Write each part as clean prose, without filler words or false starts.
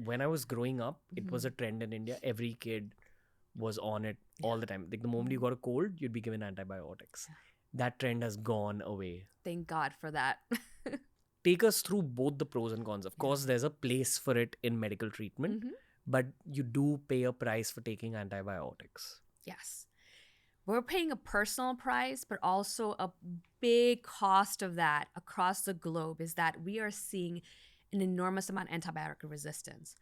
when I was growing up, it was a trend in India. Every kid was on it all the time. Like the moment you got a cold, you'd be given antibiotics. That trend has gone away. Thank God for that. Take us through both the pros and cons. Of course, there's a place for it in medical treatment, but you do pay a price for taking antibiotics. Yes. We're paying a personal price, but also a big cost of that across the globe is that we are seeing an enormous amount of antibiotic resistance.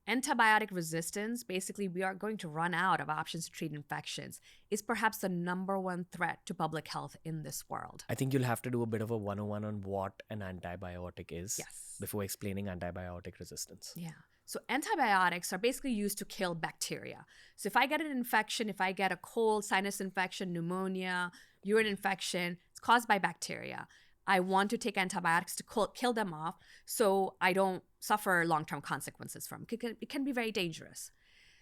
Antibiotic resistance, basically, we are going to run out of options to treat infections, is perhaps the number one threat to public health in this world. I think you'll have to do a bit of a 101 on what an antibiotic is Yes. before explaining antibiotic resistance. Yeah. So antibiotics are basically used to kill bacteria. So if I get an infection, if I get a cold, sinus infection, pneumonia, urine infection, it's caused by bacteria. I want to take antibiotics to kill them off so I don't suffer long-term consequences from it. It can be very dangerous.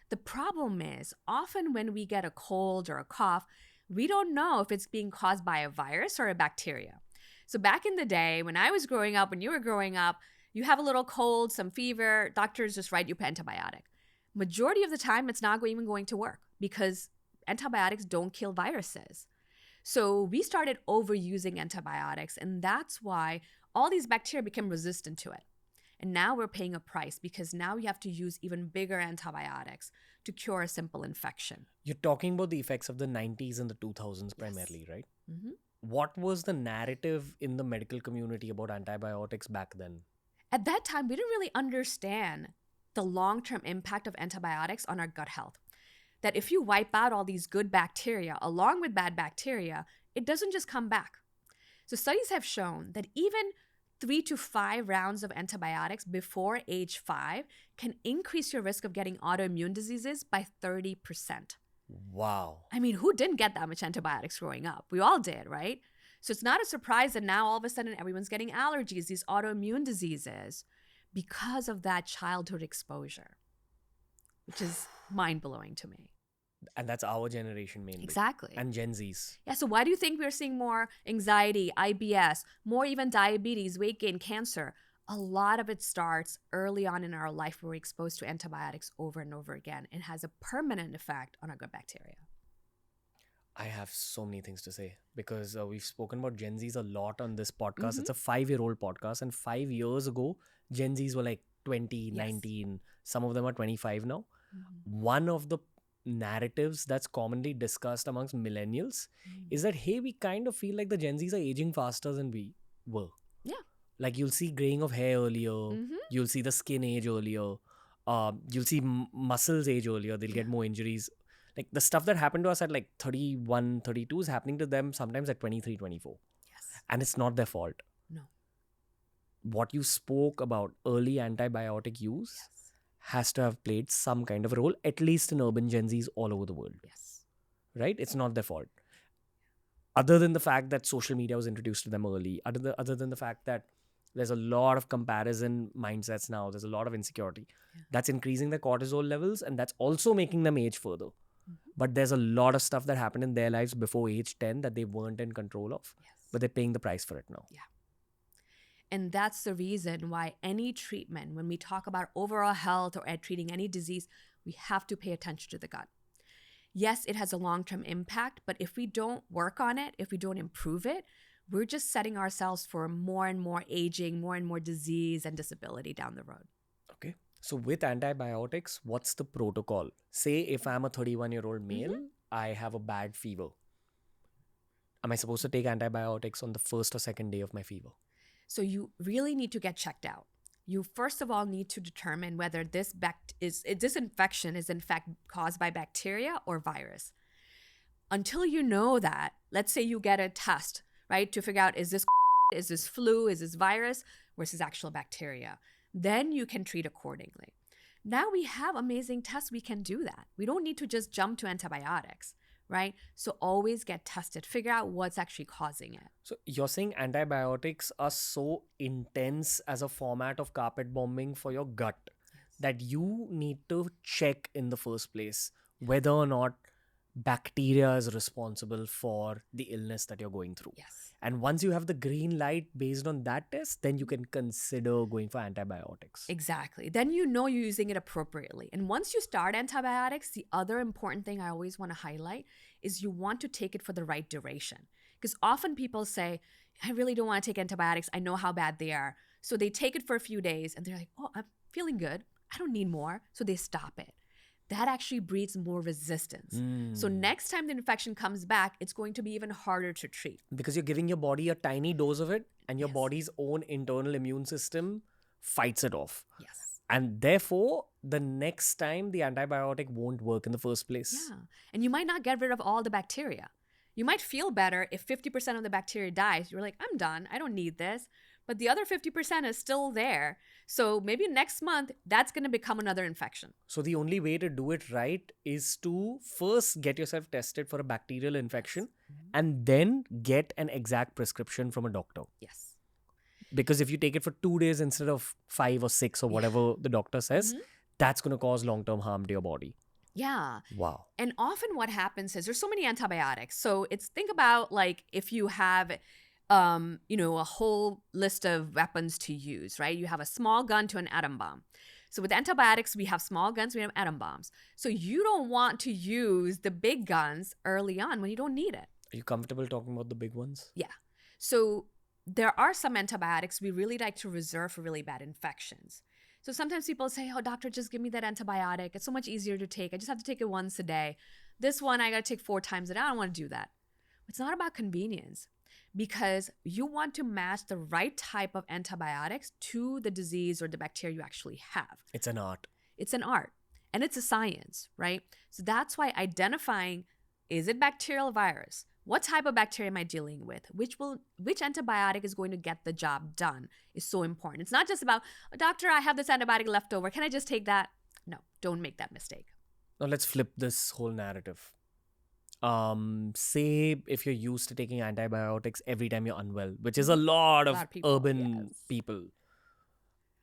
The problem is often when we get a cold or a cough, we don't know if it's being caused by a virus or a bacteria. So back in the day, when I was growing up, when you were growing up, you have a little cold, some fever, doctors just write you an antibiotic. Majority of the time, it's not even going to work because antibiotics don't kill viruses. So we started overusing antibiotics, and that's why all these bacteria became resistant to it. And now we're paying a price because now you have to use even bigger antibiotics to cure a simple infection. You're talking about the effects of the 90s and the 2000s primarily, right? Mm-hmm. What was the narrative in the medical community about antibiotics back then? At that time, we didn't really understand the long-term impact of antibiotics on our gut health. That if you wipe out all these good bacteria along with bad bacteria, it doesn't just come back. So studies have shown that even 3 to 5 rounds of antibiotics before age 5 can increase your risk of getting autoimmune diseases by 30%. Wow. I mean, who didn't get that much antibiotics growing up? We all did, right? So it's not a surprise that now all of a sudden everyone's getting allergies, these autoimmune diseases, because of that childhood exposure, which is mind-blowing to me. And that's our generation mainly. Exactly. And Gen Zs. Yeah, so why do you think we're seeing more anxiety, IBS, more even diabetes, weight gain, cancer? A lot of it starts early on in our life where we're exposed to antibiotics over and over again and has a permanent effect on our gut bacteria. I have so many things to say because we've spoken about Gen Zs a lot on this podcast. It's a 5-year-old podcast, and 5 years ago, Gen Zs were like 20, 19. Some of them are 25 now. One of the narratives that's commonly discussed amongst millennials is that, hey, we kind of feel like the Gen Zs are aging faster than we were. Yeah. Like you'll see graying of hair earlier, you'll see the skin age earlier, you'll see muscles age earlier, they'll get more injuries. Like the stuff that happened to us at like 31, 32 is happening to them sometimes at 23, 24. Yes. And it's not their fault. No. What you spoke about, early antibiotic use, has to have played some kind of role, at least in urban Gen Zs all over the world. Yes. Right? It's not their fault. Other than the fact that social media was introduced to them early, other than the fact that there's a lot of comparison mindsets now, there's a lot of insecurity. That's increasing their cortisol levels, and that's also making them age further. But there's a lot of stuff that happened in their lives before age 10 that they weren't in control of, but they're paying the price for it now. Yeah. And that's the reason why any treatment, when we talk about overall health or at treating any disease, we have to pay attention to the gut. Yes, it has a long-term impact, but if we don't work on it, if we don't improve it, we're just setting ourselves for more and more aging, more and more disease and disability down the road. Okay. So with antibiotics, what's the protocol? Say if I'm a 31-year-old male, I have a bad fever. Am I supposed to take antibiotics on the first or second day of my fever? So you really need to get checked out. You first of all need to determine whether this infection is in fact caused by bacteria or virus. Until you know that, let's say you get a test, right, to figure out is this flu, is this virus versus actual bacteria. Then you can treat accordingly. Now we have amazing tests, we can do that. We don't need to just jump to antibiotics, right? So always get tested, figure out what's actually causing it. So you're saying antibiotics are so intense as a format of carpet bombing for your gut that you need to check in the first place whether or not bacteria is responsible for the illness that you're going through. Yes. And once you have the green light based on that test, then you can consider going for antibiotics. Exactly. Then you know you're using it appropriately. And once you start antibiotics, the other important thing I always want to highlight is you want to take it for the right duration. Because often people say, I really don't want to take antibiotics. I know how bad they are. So they take it for a few days and they're like, oh, I'm feeling good. I don't need more. So they stop it. That actually breeds more resistance. So next time the infection comes back, it's going to be even harder to treat. Because you're giving your body a tiny dose of it and your body's own internal immune system fights it off. Yes. And therefore, the next time the antibiotic won't work in the first place. Yeah. And you might not get rid of all the bacteria. You might feel better if 50% of the bacteria dies. You're like, I'm done. I don't need this. But the other 50% is still there. So maybe next month, that's going to become another infection. So the only way to do it right is to first get yourself tested for a bacterial infection and then get an exact prescription from a doctor. Yes. Because if you take it for 2 days instead of 5 or 6 or whatever the doctor says, that's going to cause long-term harm to your body. Yeah. Wow. And often what happens is there's so many antibiotics. So think about like if you have a whole list of weapons to use, right? You have a small gun to an atom bomb. So with antibiotics, we have small guns, we have atom bombs. So you don't want to use the big guns early on when you don't need it. Are you comfortable talking about the big ones? Yeah. So there are some antibiotics we really like to reserve for really bad infections. So sometimes people say, oh, doctor, just give me that antibiotic. It's so much easier to take. I just have to take it once a day. This one, I got to take 4 times a day. I don't want to do that. It's not about convenience. Because you want to match the right type of antibiotics to the disease or the bacteria you actually have. It's an art. It's an art. And it's a science, right? So that's why identifying, is it bacterial or virus? What type of bacteria am I dealing with? Which antibiotic is going to get the job done is so important. It's not just about, oh, doctor, I have this antibiotic left over. Can I just take that? No, don't make that mistake. Now let's flip this whole narrative. Say if you're used to taking antibiotics every time you're unwell, which is a lot of people, urban people.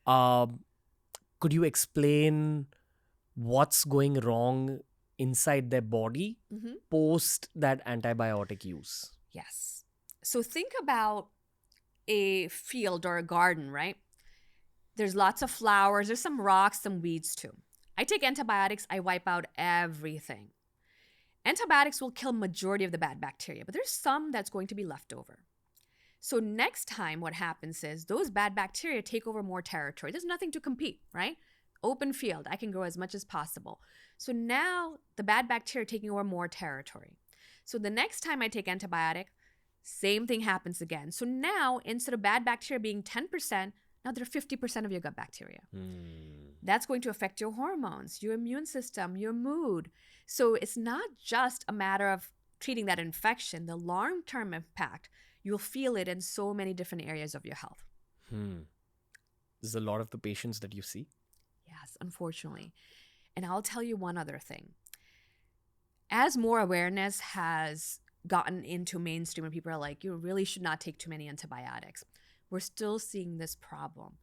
Could you explain what's going wrong inside their body post that antibiotic use? Yes. So think about a field or a garden, right? There's lots of flowers, there's some rocks, some weeds too. I take antibiotics, I wipe out everything. Antibiotics will kill majority of the bad bacteria, but there's some that's going to be left over. So next time what happens is those bad bacteria take over more territory. There's nothing to compete, right? Open field, I can grow as much as possible. So now the bad bacteria are taking over more territory. So the next time I take antibiotic, same thing happens again. So now instead of bad bacteria being 10%, now they're 50% of your gut bacteria. That's going to affect your hormones, your immune system, your mood. So it's not just a matter of treating that infection. The long-term impact, you'll feel it in so many different areas of your health. This is a lot of the patients that you see? Yes, unfortunately. And I'll tell you one other thing. As more awareness has gotten into mainstream and people are like, you really should not take too many antibiotics, we're still seeing this problem.